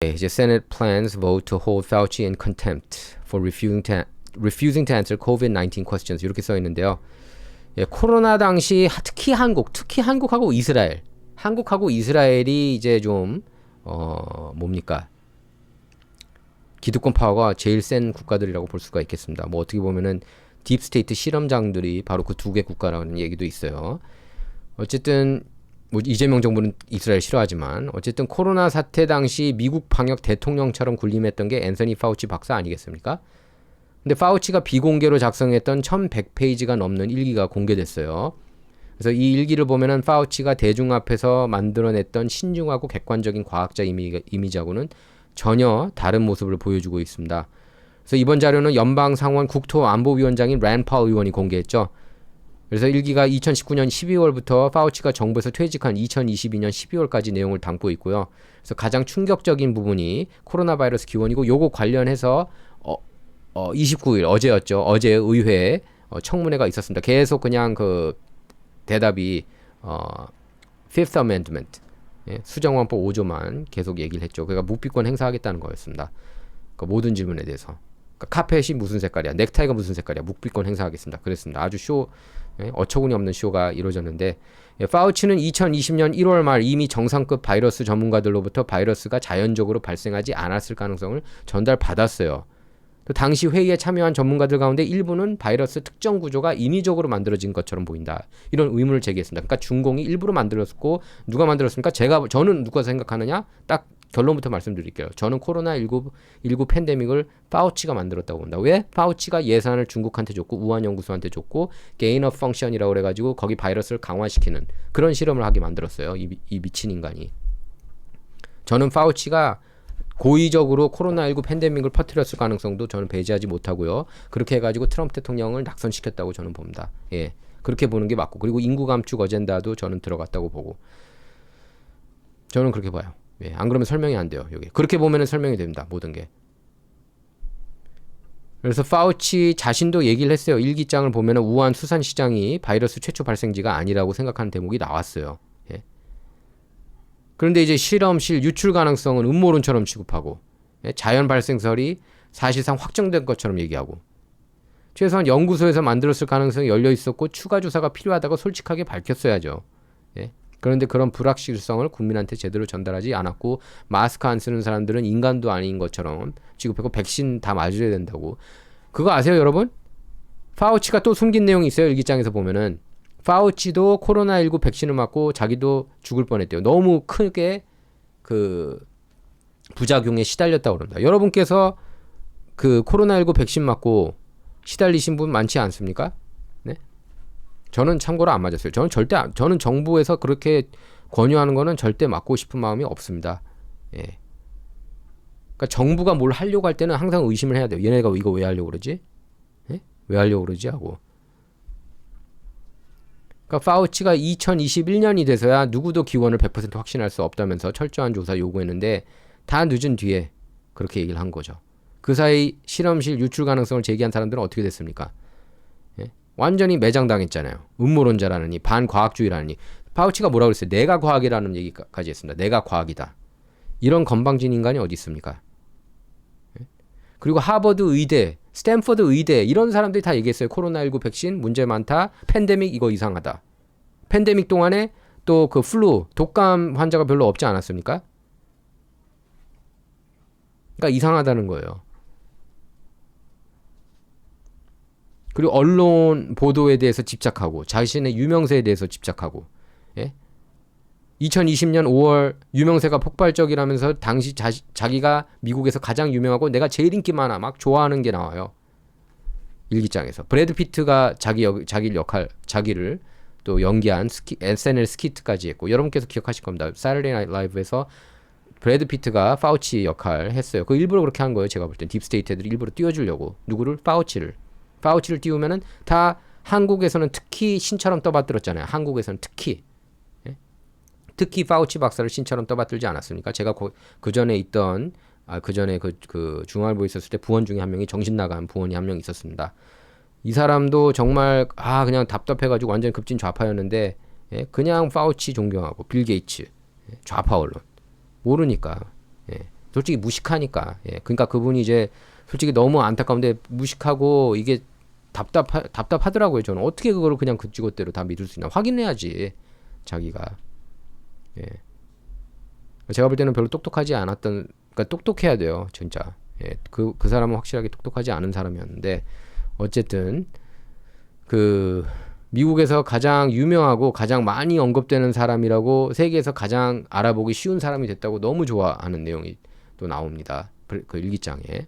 이제 Senate plans vote to hold Fauci in contempt for refusing to answer COVID-19 questions 이렇게 써 있는데요. 예, 코로나 당시 특히 한국하고 이스라엘, 한국하고 이스라엘이 이제 좀 뭡니까? 기득권 파워가 제일 센 국가들이라고 볼 수가 있겠습니다. 뭐 어떻게 보면은 딥스테이트 실험장들이 바로 그 두 개 국가라는 얘기도 있어요. 어쨌든 뭐 이재명 정부는 이스라엘 싫어하지만 어쨌든 코로나 사태 당시 미국 방역 대통령처럼 군림했던 게 앤서니 파우치 박사 아니겠습니까? 근데 파우치가 비공개로 작성했던 1100페이지가 넘는 일기가 공개됐어요. 그래서 이 일기를 보면은 파우치가 대중 앞에서 만들어냈던 신중하고 객관적인 과학자 이미지하고는 전혀 다른 모습을 보여주고 있습니다. 그래서 이번 자료는 연방상원 국토안보위원장인 랜 파월 의원이 공개했죠. 그래서 일기가 2019년 12월부터 파우치가 정부에서 퇴직한 2022년 12월까지 내용을 담고 있고요. 그래서 가장 충격적인 부분이 코로나 바이러스 기원이고 요거 관련해서 29일 어제였죠. 어제 의회에 청문회가 있었습니다. 계속 그냥 그 대답이 Fifth Amendment 수정헌법 5조만 계속 얘기를 했죠. 그러니까 묵비권 행사하겠다는 거였습니다. 그러니까 모든 질문에 대해서. 그러니까 카펫이 무슨 색깔이야, 넥타이가 무슨 색깔이야, 묵비권 행사하겠습니다. 그랬습니다. 아주 어처구니 없는 쇼가 이루어졌는데, 파우치는 2020년 1월 말 이미 정상급 바이러스 전문가들로부터 바이러스가 자연적으로 발생하지 않았을 가능성을 전달받았어요. 또 당시 회의에 참여한 전문가들 가운데 일부는 바이러스 특정 구조가 인위적으로 만들어진 것처럼 보인다, 이런 의문을 제기했습니다. 그러니까 중공이 일부러 만들었고, 누가 만들었습니까? 저는 누가 생각하느냐? 딱 결론부터 말씀드릴게요. 저는 코로나19 팬데믹을 파우치가 만들었다고 봅니다. 왜? 파우치가 예산을 중국한테 줬고 우한 연구소한테 줬고 게인 오브 펑션이라고 그래가지고 거기 바이러스를 강화시키는 그런 실험을 하게 만들었어요. 이 미친 인간이. 저는 파우치가 고의적으로 코로나19 팬데믹을 퍼뜨렸을 가능성도 저는 배제하지 못하고요. 그렇게 해가지고 트럼프 대통령을 낙선시켰다고 저는 봅니다. 예, 그렇게 보는 게 맞고, 그리고 인구 감축 어젠다도 저는 들어갔다고 보고, 저는 그렇게 봐요. 예, 안 그러면 설명이 안 돼요. 여기 그렇게 보면은 설명이 됩니다. 모든 게. 그래서 파우치 자신도 얘기를 했어요. 일기장을 보면은 우한 수산시장이 바이러스 최초 발생지가 아니라고 생각하는 대목이 나왔어요. 예. 그런데 이제 실험실 유출 가능성은 음모론처럼 취급하고, 예, 자연 발생설이 사실상 확정된 것처럼 얘기하고, 최소한 연구소에서 만들었을 가능성이 열려 있었고 추가 조사가 필요하다고 솔직하게 밝혔어야죠. 예. 그런데 그런 불확실성을 국민한테 제대로 전달하지 않았고, 마스크 안 쓰는 사람들은 인간도 아닌 것처럼 취급하고, 백신 다 맞아야 된다고. 그거 아세요, 여러분? 파우치가 또 숨긴 내용이 있어요. 일기장에서 보면은 파우치도 코로나19 백신을 맞고 자기도 죽을 뻔했대요. 너무 크게 그 부작용에 시달렸다고 그럽니다. 여러분께서 그 코로나19 백신 맞고 시달리신 분 많지 않습니까? 네? 저는 참고로 안 맞았어요. 저는 정부에서 그렇게 권유하는 거는 절대 맞고 싶은 마음이 없습니다. 예. 그러니까 정부가 뭘 하려고 할 때는 항상 의심을 해야 돼요. 얘네가 이거 왜 하려고 그러지? 예? 왜 하려고 그러지? 하고. 그러니까 파우치가 2021년이 돼서야 누구도 기원을 100% 확신할 수 없다면서 철저한 조사 요구했는데, 다 늦은 뒤에 그렇게 얘기를 한 거죠. 그 사이 실험실 유출 가능성을 제기한 사람들은 어떻게 됐습니까? 예? 완전히 매장당했잖아요. 음모론자라느니 반과학주의라느니. 파우치가 뭐라고 그랬어요? 내가 과학이라는 얘기까지 했습니다. 내가 과학이다. 이런 건방진 인간이 어디 있습니까? 예? 그리고 하버드 의대, 스탠퍼드 의대 이런 사람들이 다 얘기했어요. 코로나19 백신 문제 많다. 팬데믹 이거 이상하다. 팬데믹 동안에 또 그 플루, 독감 환자가 별로 없지 않았습니까? 그러니까 이상하다는 거예요. 그리고 언론 보도에 대해서 집착하고, 자신의 유명세에 대해서 집착하고, 예? 2020년 5월 유명세가 폭발적이라면서 당시 자기가 미국에서 가장 유명하고 내가 제일 인기 많아 막 좋아하는 게 나와요. 일기장에서. 브래드 피트가 자기를 또 연기한 SNL 스키트까지 했고, 여러분께서 기억하실 겁니다. 사turday 나이트 라이브에서 브래드 피트가 파우치 역할 했어요. 그 일부러 그렇게 한 거예요. 제가 볼 땐 딥스테이트 애들이 일부러 띄워주려고. 누구를? 파우치를 띄우면은 다 한국에서는 특히 신처럼 떠받들었잖아요. 한국에서는 특히 파우치 박사를 신처럼 떠받들지 않았습니까? 제가 그 전에 있던 그 전에 그 중앙일보에 있었을 때 부원 중에 한 명이 정신 나간 부원이 한 명 있었습니다. 이 사람도 정말 그냥 답답해가지고 완전 급진 좌파였는데, 예? 그냥 파우치 존경하고 빌 게이츠, 예? 좌파 언론 모르니까, 예? 솔직히 무식하니까. 예. 그러니까 그분이 이제 솔직히 너무 안타까운데 무식하고 이게 답답하더라고요. 저는 어떻게 그거를 그냥 그 직업대로 다 믿을 수 있나 확인해야지 자기가. 예. 제가 볼 때는 별로 똑똑하지 않았던, 그러니까 똑똑해야 돼요, 진짜. 예. 그 사람은 확실하게 똑똑하지 않은 사람이었는데 어쨌든 그 미국에서 가장 유명하고 가장 많이 언급되는 사람이라고 세계에서 가장 알아보기 쉬운 사람이 됐다고 너무 좋아하는 내용이 또 나옵니다. 그 일기장에.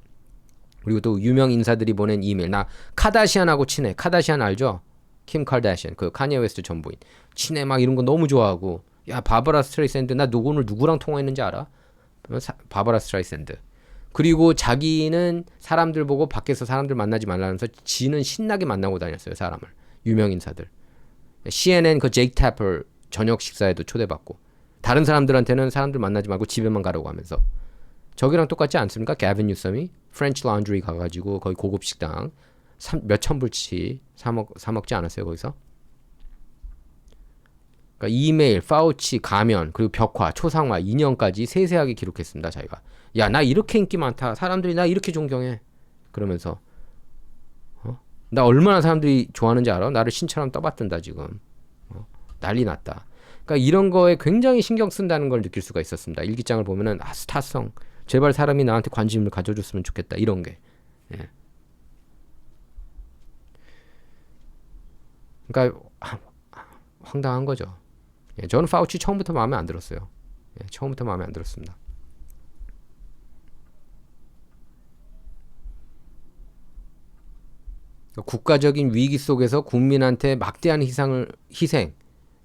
그리고 또 유명 인사들이 보낸 이메일. 나 카다시안하고 친해. 카다시안 알죠? 킴 카다시안. 그 카니에 웨스트 전부인. 친해 막 이런 거 너무 좋아하고. 야, 바바라 스트라이샌드. 나 오늘 누구랑 통화했는지 알아? 바바라 스트라이샌드. 그리고 자기는 사람들 보고 밖에서 사람들 만나지 말라면서 지는 신나게 만나고 다녔어요, 사람을. 유명 인사들. CNN 그 제이크 태퍼 저녁 식사에도 초대받고. 다른 사람들한테는 사람들 만나지 말고 집에만 가라고 하면서. 저기랑 똑같지 않습니까? 게빈 뉴섬이 프렌치 런드리 가가지고 거기 고급 식당 몇천 불치 사 먹지 않았어요, 거기서? 그러니까 이메일, 파우치, 가면, 그리고 벽화, 초상화, 인형까지 세세하게 기록했습니다, 자기가. 야, 나 이렇게 인기 많다. 사람들이 나 이렇게 존경해. 그러면서 나 얼마나 사람들이 좋아하는지 알아? 나를 신처럼 떠받든다 지금. 난리 났다. 그러니까 이런 거에 굉장히 신경 쓴다는 걸 느낄 수가 있었습니다. 일기장을 보면은 스타성. 제발 사람이 나한테 관심을 가져줬으면 좋겠다. 이런 게. 예. 그러니까 황당한 거죠. 예, 저는 파우치 처음부터 마음에 안 들었어요. 예, 처음부터 마음에 안 들었습니다. 국가적인 위기 속에서 국민한테 막대한 희생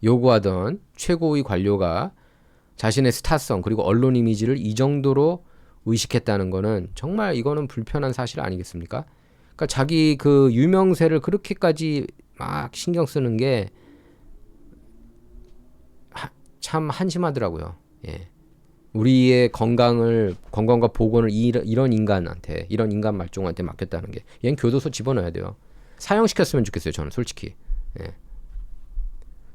요구하던 최고위 관료가 자신의 스타성 그리고 언론 이미지를 이 정도로 의식했다는 거는 정말 이거는 불편한 사실 아니겠습니까? 그러니까 자기 그 유명세를 그렇게까지 막 신경 쓰는 게 참 한심하더라고요. 예. 우리의 건강과 보건을 이런 인간한테, 이런 인간 말종한테 맡겼다는 게, 얘는 교도소 집어넣어야 돼요. 사형시켰으면 좋겠어요, 저는 솔직히. 예.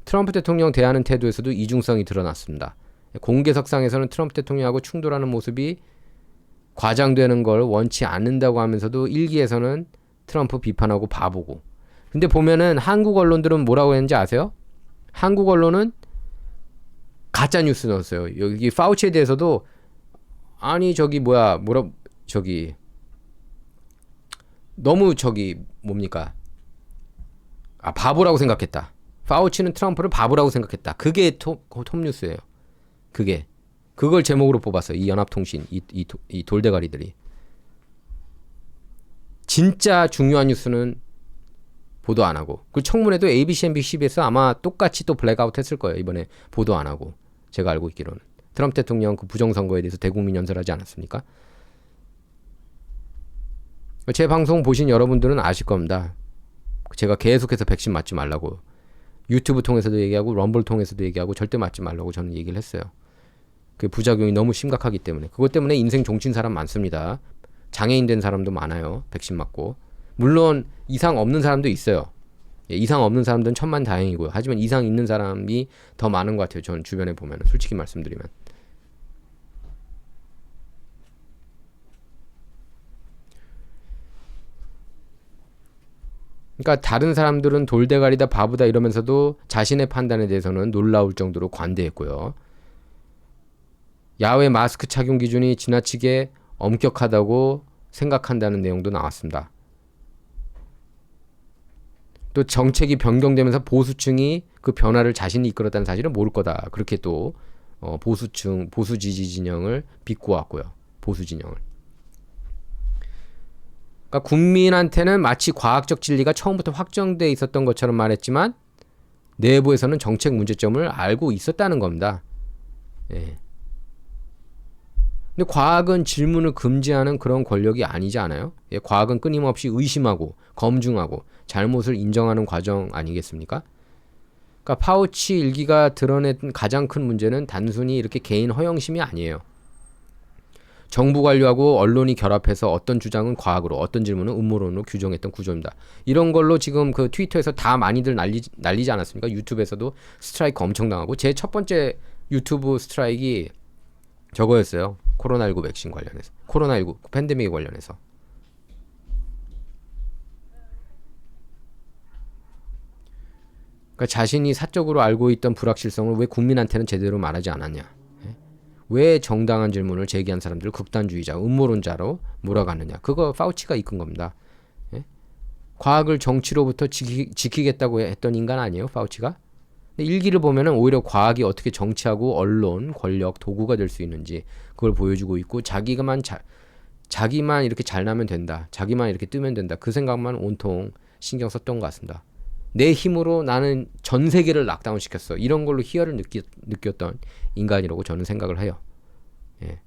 트럼프 대통령 대하는 태도에서도 이중성이 드러났습니다. 공개석상에서는 트럼프 대통령하고 충돌하는 모습이 과장되는 걸 원치 않는다고 하면서도 일기에서는 트럼프 비판하고 봐보고. 근데 보면은 한국 언론들은 뭐라고 했는지 아세요? 한국 언론은 가짜 뉴스 넣었어요. 여기 파우치에 대해서도 아니 너무 뭡니까? 바보라고 생각했다. 파우치는 트럼프를 바보라고 생각했다. 그게 톱뉴스예요. 그걸 제목으로 뽑았어요. 이 연합통신 이 돌대가리들이. 진짜 중요한 뉴스는 보도 안 하고. 그 청문회도 ABC, NBC, CBS 아마 똑같이 또 블랙아웃 했을 거예요. 이번에 보도 안 하고. 제가 알고 있기로는. 트럼프 대통령 그 부정선거에 대해서 대국민 연설하지 않았습니까? 제 방송 보신 여러분들은 아실 겁니다. 제가 계속해서 백신 맞지 말라고. 유튜브 통해서도 얘기하고 럼블 통해서도 얘기하고 절대 맞지 말라고 저는 얘기를 했어요. 그 부작용이 너무 심각하기 때문에. 그것 때문에 인생 종친 사람 많습니다. 장애인 된 사람도 많아요. 백신 맞고. 물론 이상 없는 사람도 있어요. 예, 이상 없는 사람들은 천만다행이고요. 하지만 이상 있는 사람이 더 많은 것 같아요. 저는 주변에 보면 솔직히 말씀드리면. 그러니까 다른 사람들은 돌대가리다 바보다 이러면서도 자신의 판단에 대해서는 놀라울 정도로 관대했고요. 야외 마스크 착용 기준이 지나치게 엄격하다고 생각한다는 내용도 나왔습니다. 또 정책이 변경되면서 보수층이 그 변화를 자신이 이끌었다는 사실을 모를 거다. 그렇게 또 보수 지지 진영을 비꼬았고요. 보수 진영을. 그러니까 국민한테는 마치 과학적 진리가 처음부터 확정돼 있었던 것처럼 말했지만 내부에서는 정책 문제점을 알고 있었다는 겁니다. 예. 근데 과학은 질문을 금지하는 그런 권력이 아니지 않아요? 예, 과학은 끊임없이 의심하고 검증하고 잘못을 인정하는 과정 아니겠습니까? 그러니까 파우치 일기가 드러낸 가장 큰 문제는 단순히 이렇게 개인 허영심이 아니에요. 정부 관료하고 언론이 결합해서 어떤 주장은 과학으로, 어떤 질문은 음모론으로 규정했던 구조입니다. 이런 걸로 지금 그 트위터에서 다 많이들 날리지 않았습니까? 유튜브에서도 스트라이크 엄청 당하고 제 첫 번째 유튜브 스트라이크가 저거였어요. 코로나19 백신 관련해서, 코로나19 팬데믹 관련해서. 그러니까 자신이 사적으로 알고 있던 불확실성을 왜 국민한테는 제대로 말하지 않았냐. 왜 정당한 질문을 제기한 사람들을 극단주의자, 음모론자로 몰아가느냐. 그거 파우치가 이끈 겁니다. 과학을 정치로부터 지키겠다고 했던 인간 아니에요, 파우치가? 근데 일기를 보면은 오히려 과학이 어떻게 정치하고 언론, 권력, 도구가 될 수 있는지 그걸 보여주고 있고, 자기만 이렇게 잘나면 된다, 자기만 이렇게 뜨면 된다, 그 생각만 온통 신경 썼던 것 같습니다. 내 힘으로 나는 전 세계를 락다운 시켰어, 이런 걸로 희열을 느꼈던 인간이라고 저는 생각을 해요. 예.